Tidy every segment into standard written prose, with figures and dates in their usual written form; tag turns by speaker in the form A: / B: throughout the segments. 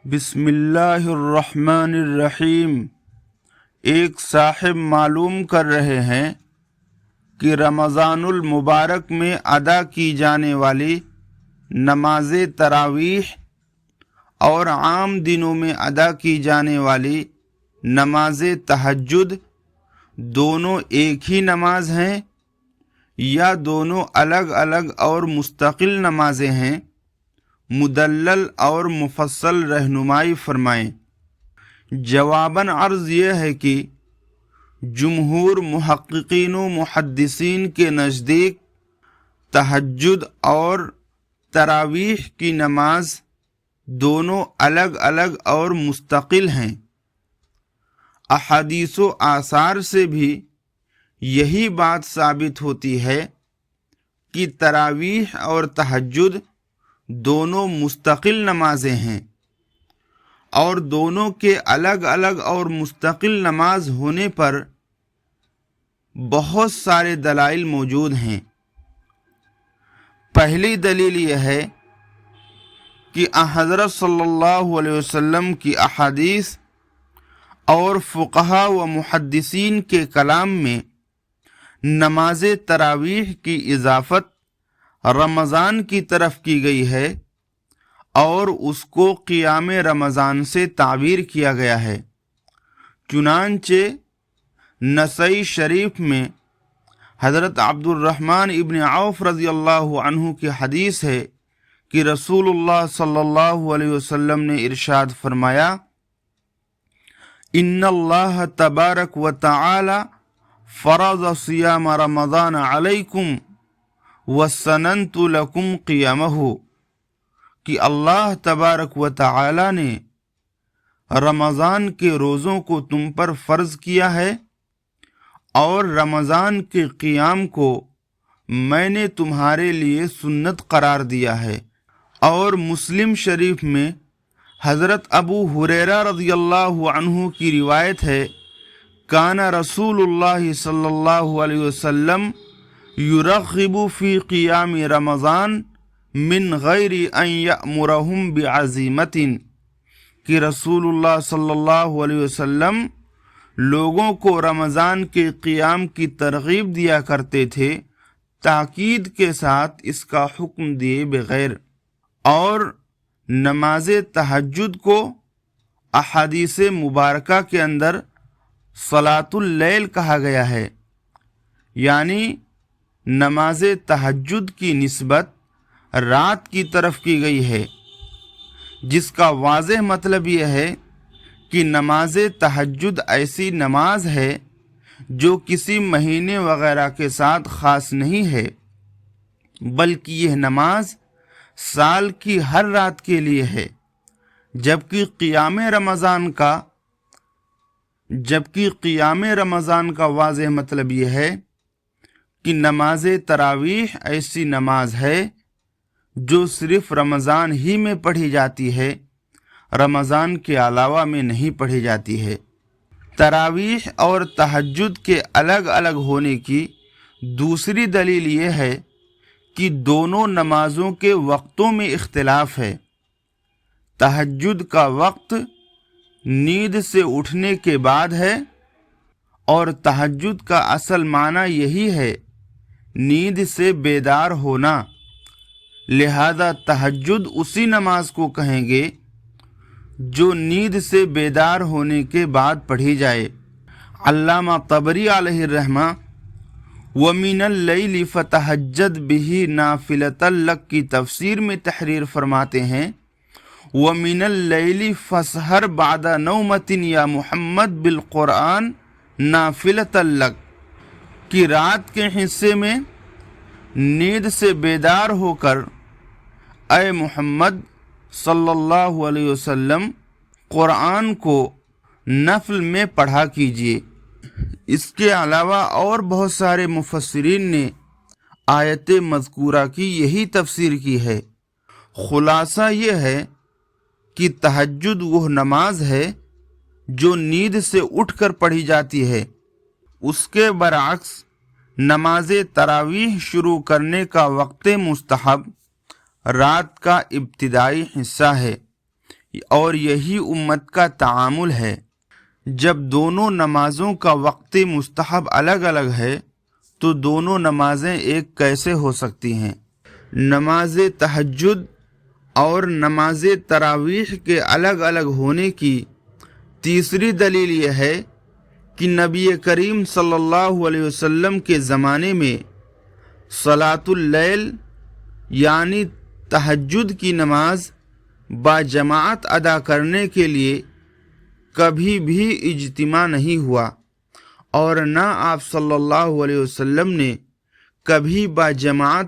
A: بسم اللہ الرحمن الرحیم۔ ایک صاحب معلوم کر رہے ہیں کہ رمضان المبارک میں ادا کی جانے والی نماز تراویح اور عام دنوں میں ادا کی جانے والی نماز تہجد دونوں ایک ہی نماز ہیں یا دونوں الگ الگ اور مستقل نمازیں ہیں؟ مدلل اور مفصل رہنمائی فرمائیں۔ جواباً عرض یہ ہے کہ جمہور محققین و محدثین کے نزدیک تہجد اور تراویح کی نماز دونوں الگ الگ اور مستقل ہیں۔ احادیث و آثار سے بھی یہی بات ثابت ہوتی ہے کہ تراویح اور تہجد دونوں مستقل نمازیں ہیں، اور دونوں کے الگ الگ اور مستقل نماز ہونے پر بہت سارے دلائل موجود ہیں۔ پہلی دلیل یہ ہے کہ حضرت صلی اللہ علیہ وسلم کی احادیث اور فقہا و محدثین کے کلام میں نماز تراویح کی اضافت رمضان کی طرف کی گئی ہے اور اس کو قیام رمضان سے تعبیر کیا گیا ہے۔ چنانچہ نسائی شریف میں حضرت عبد الرحمن ابن عوف رضی اللہ عنہ کی حدیث ہے کہ رسول اللہ صلی اللہ علیہ وسلم نے ارشاد فرمایا، ان اللہ تبارک و تعالی فرض صیام رمضان علیکم وسننت لکم قیامہ، کہ اللہ تبارک و تعالی نے رمضان کے روزوں کو تم پر فرض کیا ہے اور رمضان کے قیام کو میں نے تمہارے لیے سنت قرار دیا ہے۔ اور مسلم شریف میں حضرت ابو ہریرہ رضی اللہ عنہ کی روایت ہے، کان رسول اللہ صلی اللہ علیہ وسلم یرغب فی قیام رمضان من غیر ان یأمرہم بعزیمت، کہ رسول اللہ صلی اللہ علیہ وسلم لوگوں کو رمضان کے قیام کی ترغیب دیا کرتے تھے تاکید کے ساتھ اس کا حکم دیے بغیر۔ اور نماز تہجد کو احادیث مبارکہ کے اندر صلاۃ اللیل کہا گیا ہے، یعنی نماز تہجد کی نسبت رات کی طرف کی گئی ہے، جس کا واضح مطلب یہ ہے کہ نماز تہجد ایسی نماز ہے جو کسی مہینے وغیرہ کے ساتھ خاص نہیں ہے، بلکہ یہ نماز سال کی ہر رات کے لیے ہے، جبکہ قیام رمضان کا واضح مطلب یہ ہے کہ نماز تراویح ایسی نماز ہے جو صرف رمضان ہی میں پڑھی جاتی ہے، رمضان کے علاوہ میں نہیں پڑھی جاتی ہے۔ تراویح اور تہجد کے الگ الگ ہونے کی دوسری دلیل یہ ہے کہ دونوں نمازوں کے وقتوں میں اختلاف ہے۔ تہجد کا وقت نیند سے اٹھنے کے بعد ہے، اور تہجد کا اصل معنی یہی ہے، نیند سے بیدار ہونا، لہذا تہجد اسی نماز کو کہیں گے جو نیند سے بیدار ہونے کے بعد پڑھی جائے۔ علامہ طبری علیہ الرحمہ وَمِنَ اللَّيْلِ فَتَهَجَّدْ بِهِ نَافِلَةً لَكَ کی تفسیر میں تحریر فرماتے ہیں، وَمِنَ اللَّيْلِ فَاسْحَرْ بَعْدَ نَوْمَةٍ یا محمد بالقرآن نَافِلَةً لَكَ، کہ رات کے حصے میں نیند سے بیدار ہو کر اے محمد صلی اللہ علیہ وسلم قرآن کو نفل میں پڑھا کیجیے۔ اس کے علاوہ اور بہت سارے مفسرین نے آیت مذکورہ کی یہی تفسیر کی ہے۔ خلاصہ یہ ہے کہ تہجد وہ نماز ہے جو نیند سے اٹھ کر پڑھی جاتی ہے۔ اس کے برعکس نماز تراویح شروع کرنے کا وقت مستحب رات کا ابتدائی حصہ ہے، اور یہی امت کا تعامل ہے۔ جب دونوں نمازوں کا وقت مستحب الگ الگ ہے تو دونوں نمازیں ایک کیسے ہو سکتی ہیں؟ نماز تہجد اور نماز تراویح کے الگ الگ ہونے کی تیسری دلیل یہ ہے کہ نبی کریم صلی اللہ علیہ وسلم کے زمانے میں صلاۃ اللیل یعنی تہجد کی نماز باجماعت ادا کرنے کے لیے کبھی بھی اجتماع نہیں ہوا، اور نہ آپ صلی اللہ علیہ وسلم نے کبھی باجماعت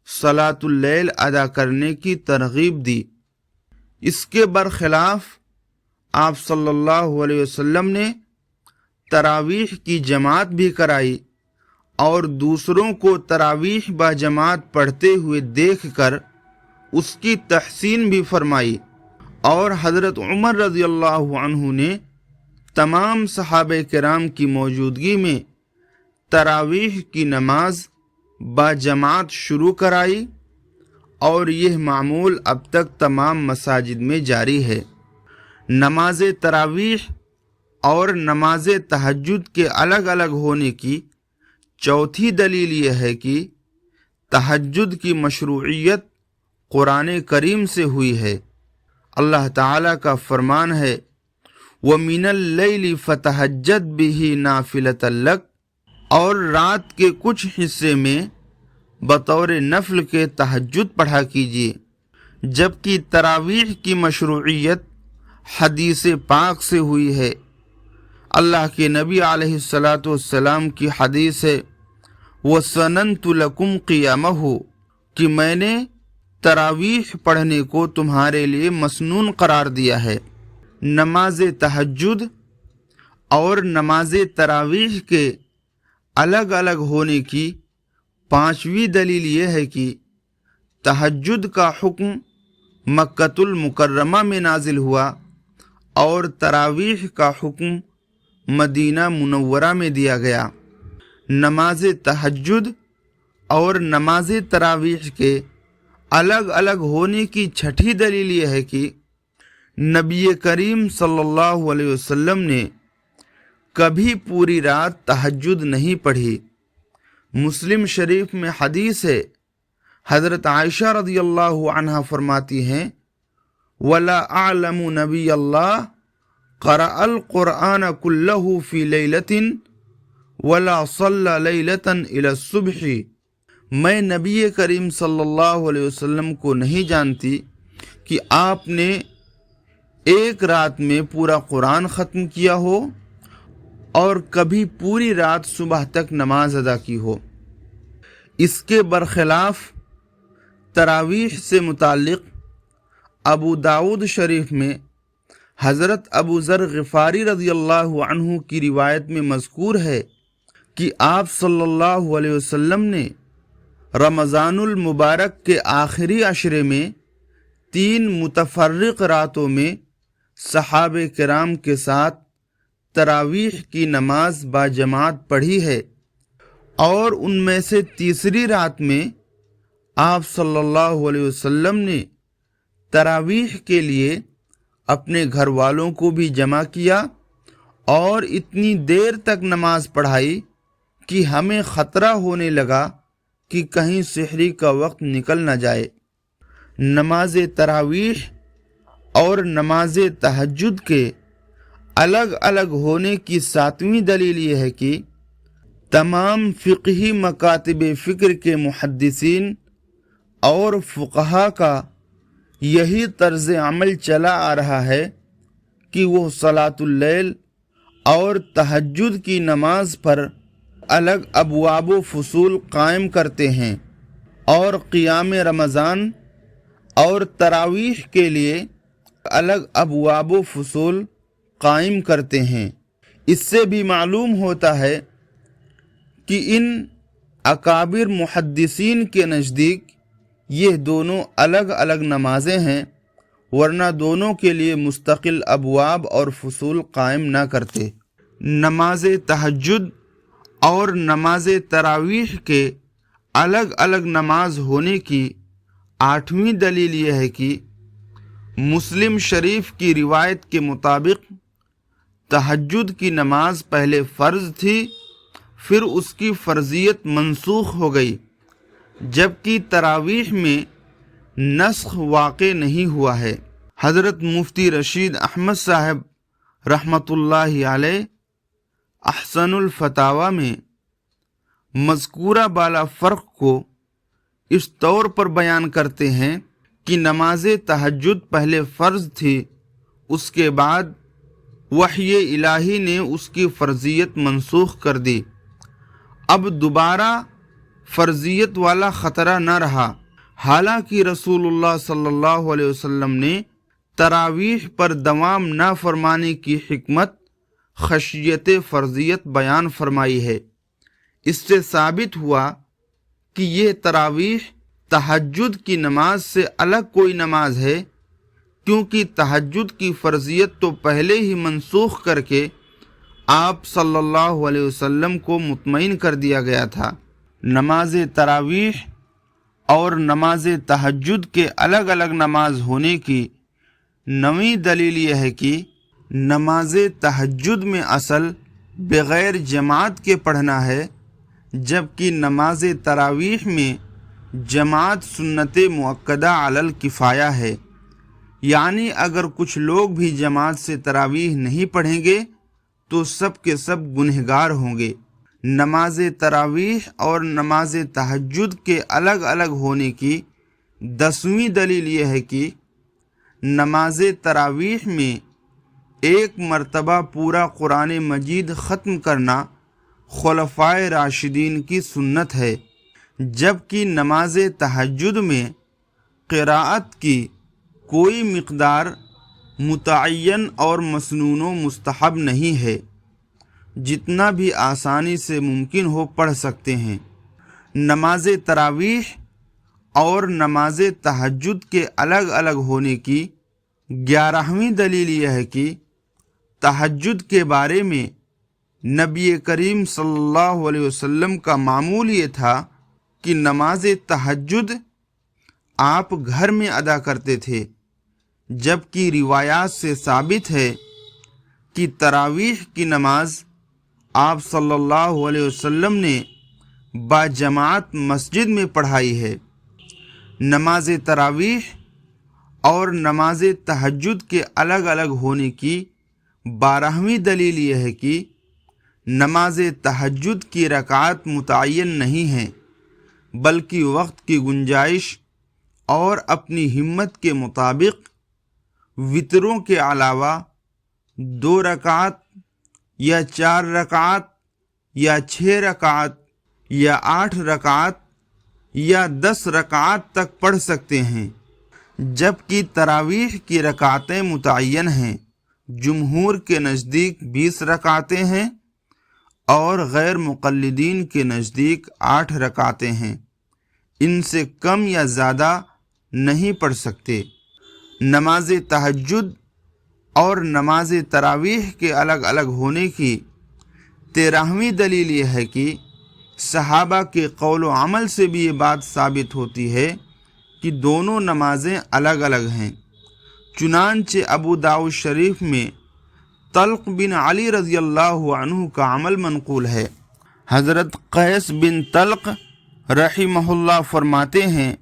A: صلاۃ اللیل ادا کرنے کی ترغیب دی۔ اس کے برخلاف آپ صلی اللہ علیہ وسلم نے تراویح کی جماعت بھی کرائی اور دوسروں کو تراویح باجماعت پڑھتے ہوئے دیکھ کر اس کی تحسین بھی فرمائی، اور حضرت عمر رضی اللہ عنہ نے تمام صحابہ کرام کی موجودگی میں تراویح کی نماز باجماعت شروع کرائی، اور یہ معمول اب تک تمام مساجد میں جاری ہے۔ نماز تراویح اور نماز تہجد کے الگ الگ ہونے کی چوتھی دلیل یہ ہے کہ تہجد کی مشروعیت قرآن کریم سے ہوئی ہے۔ اللہ تعالیٰ کا فرمان ہے وَمِنَ اللَّيْلِ فَتَهَجَّدْ بِهِ نَافِلَةً لَكَ، اور رات کے کچھ حصے میں بطور نفل کے تہجد پڑھا کیجیے۔ جبکہ تراویح کی مشروعیت حدیث پاک سے ہوئی ہے۔ اللہ کے نبی علیہ الصلاۃ والسلام کی حدیث ہے وَسَنَنْتُ لَكُمْ قِيَامَهُ، کہ میں نے تراویح پڑھنے کو تمہارے لیے مسنون قرار دیا ہے۔ نماز تہجد اور نماز تراویح کے الگ الگ ہونے کی پانچویں دلیل یہ ہے کہ تہجد کا حکم مکۃ المکرمہ میں نازل ہوا اور تراویح کا حکم مدینہ منورہ میں دیا گیا۔ نماز تہجد اور نماز تراویح کے الگ الگ ہونے کی چھٹی دلیل یہ ہے کہ نبی کریم صلی اللہ علیہ وسلم نے کبھی پوری رات تہجد نہیں پڑھی۔ مسلم شریف میں حدیث ہے، حضرت عائشہ رضی اللہ عنہا فرماتی ہیں وَلَا أَعْلَمُ نَبِيَ اللَّهِ قَرَأَ الْقُرْآنَ كُلَّهُ فِي لَيْلَةٍ وَلَا صَلَّى لَيْلَةً إِلَى الصُّبْحِ، میں نبی کریم صلی اللہ علیہ وسلم کو نہیں جانتی کہ آپ نے ایک رات میں پورا قرآن ختم کیا ہو اور کبھی پوری رات صبح تک نماز ادا کی ہو۔ اس کے برخلاف تراویح سے متعلق ابو داؤد شریف میں حضرت ابو ذر غفاری رضی اللہ عنہ کی روایت میں مذکور ہے کہ آپ صلی اللہ علیہ وسلم نے رمضان المبارک کے آخری عشرے میں 3 متفرق راتوں میں صحابہ کرام کے ساتھ تراویح کی نماز باجماعت پڑھی ہے، اور ان میں سے تیسری رات میں آپ صلی اللہ علیہ وسلم نے تراویح کے لیے اپنے گھر والوں کو بھی جمع کیا اور اتنی دیر تک نماز پڑھائی کہ ہمیں خطرہ ہونے لگا کہ کہیں سحری کا وقت نکل نہ جائے۔ نماز تراویح اور نماز تہجد کے الگ الگ ہونے کی 7ویں دلیل یہ ہے کہ تمام فقہی مکاتب فکر کے محدثین اور فقہا کا یہی طرز عمل چلا آ رہا ہے کہ وہ صلاۃ اللیل اور تہجد کی نماز پر الگ ابواب و فصول قائم کرتے ہیں، اور قیام رمضان اور تراویح کے لیے الگ ابواب و فصول قائم کرتے ہیں۔ اس سے بھی معلوم ہوتا ہے کہ ان اکابر محدثین کے نزدیک یہ دونوں الگ الگ نمازیں ہیں، ورنہ دونوں کے لیے مستقل ابواب اور فصول قائم نہ کرتے۔ نماز تہجد اور نماز تراویح کے الگ الگ نماز ہونے کی 8ویں دلیل یہ ہے کہ مسلم شریف کی روایت کے مطابق تہجد کی نماز پہلے فرض تھی، پھر اس کی فرضیت منسوخ ہو گئی، جبکہ تراویح میں نسخ واقع نہیں ہوا ہے۔ حضرت مفتی رشید احمد صاحب رحمۃ اللہ علیہ احسن الفتاوی میں مذکورہ بالا فرق کو اس طور پر بیان کرتے ہیں کہ نماز تہجد پہلے فرض تھی، اس کے بعد وحی الہی نے اس کی فرضیت منسوخ کر دی، اب دوبارہ فرضیت والا خطرہ نہ رہا۔ حالانکہ رسول اللہ صلی اللہ علیہ وسلم نے تراویح پر دوام نہ فرمانے کی حکمت خشیت فرضیت بیان فرمائی ہے۔ اس سے ثابت ہوا کہ یہ تراویح تہجد کی نماز سے الگ کوئی نماز ہے، کیونکہ تہجد کی فرضیت تو پہلے ہی منسوخ کر کے آپ صلی اللہ علیہ وسلم کو مطمئن کر دیا گیا تھا۔ نماز تراویح اور نماز تہجد کے الگ الگ نماز ہونے کی نویں دلیل یہ ہے کہ نماز تہجد میں اصل بغیر جماعت کے پڑھنا ہے، جبکہ نماز تراویح میں جماعت سنت مؤکدہ علی الکفایہ ہے، یعنی اگر کچھ لوگ بھی جماعت سے تراویح نہیں پڑھیں گے تو سب کے سب گنہگار ہوں گے۔ نماز تراویح اور نماز تہجد کے الگ الگ ہونے کی 10ویں دلیل یہ ہے کہ نماز تراویح میں ایک مرتبہ پورا قرآن مجید ختم کرنا خلفائے راشدین کی سنت ہے، جبکہ نماز تہجد میں قراءت کی کوئی مقدار متعین اور مسنون و مستحب نہیں ہے، جتنا بھی آسانی سے ممکن ہو پڑھ سکتے ہیں۔ نماز تراویح اور نماز تہجد کے الگ الگ ہونے کی 11ویں دلیل یہ ہے کہ تہجد کے بارے میں نبی کریم صلی اللہ علیہ وسلم کا معمول یہ تھا کہ نماز تہجد آپ گھر میں ادا کرتے تھے، جبکہ روایات سے ثابت ہے کہ تراویح کی نماز آپ صلی اللہ علیہ وسلم نے باجماعت مسجد میں پڑھائی ہے۔ نماز تراویح اور نماز تہجد کے الگ الگ ہونے کی 12ویں دلیل یہ ہے کہ نماز تہجد کی رکعات متعین نہیں ہیں، بلکہ وقت کی گنجائش اور اپنی ہمت کے مطابق وطروں کے علاوہ 2 رکعات یا 4 رکعات یا 6 رکعات یا 8 رکعات یا 10 رکعات تک پڑھ سکتے ہیں، جبکہ تراویح کی رکعتیں متعین ہیں۔ جمہور کے نزدیک 20 رکعتیں ہیں اور غیر مقلدین کے نزدیک 8 رکعتیں ہیں، ان سے کم یا زیادہ نہیں پڑھ سکتے۔ نماز تہجد اور نماز تراویح کے الگ الگ ہونے کی 13ویں دلیل یہ ہے کہ صحابہ کے قول و عمل سے بھی یہ بات ثابت ہوتی ہے کہ دونوں نمازیں الگ الگ ہیں۔ چنانچہ ابو داؤد شریف میں طلق بن علی رضی اللہ عنہ کا عمل منقول ہے۔ حضرت قیس بن طلق رحمہ اللہ فرماتے ہیں،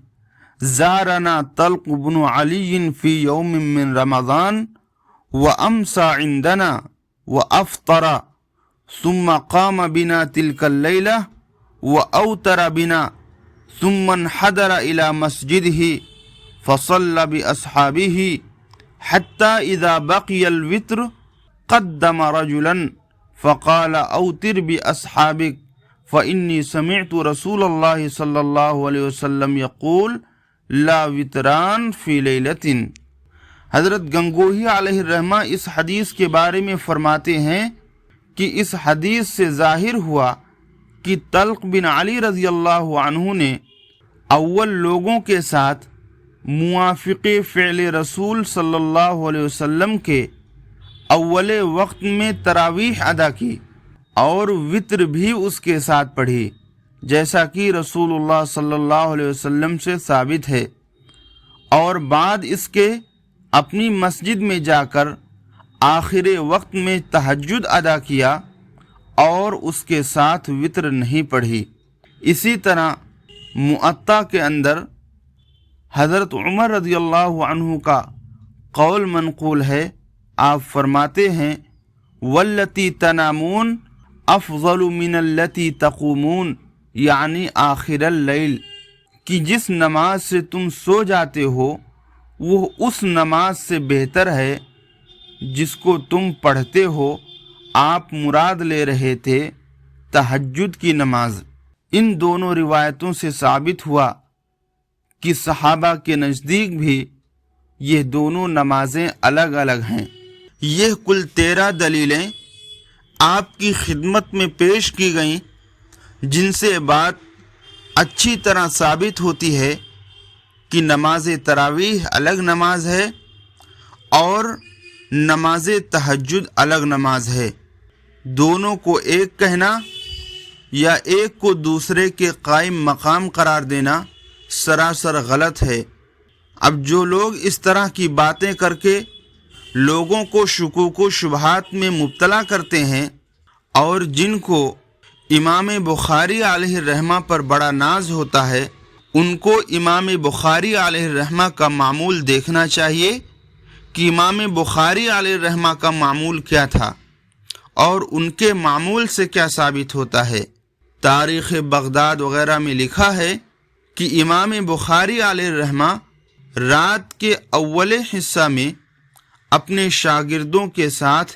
A: زارنا طلق بن علی فی یوم من رمضان وامسى عندنا وافطر ثم قام بنا تلك الليلة واوتر بنا ثم انحدر الى مسجده فصلى باصحابه حتى اذا بقي الوتر قدم رجلا فقال اوتر باصحابك فاني سمعت رسول الله صلى الله عليه وسلم يقول لا وتران فی لیلۃ۔ حضرت گنگوہی علیہ الرحمہ اس حدیث کے بارے میں فرماتے ہیں کہ اس حدیث سے ظاہر ہوا کہ طلق بن علی رضی اللہ عنہ نے اول لوگوں کے ساتھ موافق فعل رسول صلی اللہ علیہ وسلم کے اول وقت میں تراویح ادا کی اور وطر بھی اس کے ساتھ پڑھی، جیسا کہ رسول اللہ صلی اللہ علیہ وسلم سے ثابت ہے، اور بعد اس کے اپنی مسجد میں جا کر آخر وقت میں تہجد ادا کیا اور اس کے ساتھ وتر نہیں پڑھی۔ اسی طرح معطا کے اندر حضرت عمر رضی اللہ عنہ کا قول منقول ہے، آپ فرماتے ہیں واللتی تنامون افضل من التی تقومون، یعنی آخر اللیل، کہ جس نماز سے تم سو جاتے ہو وہ اس نماز سے بہتر ہے جس کو تم پڑھتے ہو۔ آپ مراد لے رہے تھے تہجد کی نماز۔ ان دونوں روایتوں سے ثابت ہوا کہ صحابہ کے نزدیک بھی یہ دونوں نمازیں الگ الگ ہیں۔ یہ کل 13 دلیلیں آپ کی خدمت میں پیش کی گئیں، جن سے بات اچھی طرح ثابت ہوتی ہے کہ نماز تراویح الگ نماز ہے اور نماز تہجد الگ نماز ہے۔ دونوں کو ایک کہنا یا ایک کو دوسرے کے قائم مقام قرار دینا سراسر غلط ہے۔ اب جو لوگ اس طرح کی باتیں کر کے لوگوں کو شکوک و شبہات میں مبتلا کرتے ہیں اور جن کو امام بخاری علیہ الرحمہ پر بڑا ناز ہوتا ہے، ان کو امام بخاری علیہ الرحمہ کا معمول دیکھنا چاہیے کہ امام بخاری علیہ الرحمہ کا معمول کیا تھا اور ان کے معمول سے کیا ثابت ہوتا ہے۔ تاریخ بغداد وغیرہ میں لکھا ہے کہ امام بخاری علیہ الرحمہ رات کے اول حصہ میں اپنے شاگردوں کے ساتھ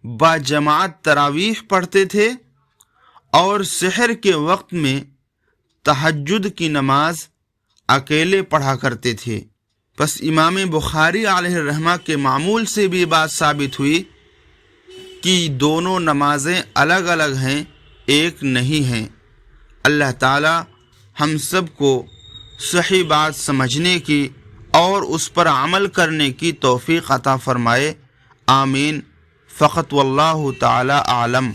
A: باجماعت تراویح پڑھتے تھے اور سحر کے وقت میں تہجد کی نماز اکیلے پڑھا کرتے تھے۔ بس امام بخاری علیہ الرحمہ کے معمول سے بھی بات ثابت ہوئی کہ دونوں نمازیں الگ الگ ہیں، ایک نہیں ہیں۔ اللہ تعالی ہم سب کو صحیح بات سمجھنے کی اور اس پر عمل کرنے کی توفیق عطا فرمائے، آمین۔ فقط واللہ تعالی اعلم۔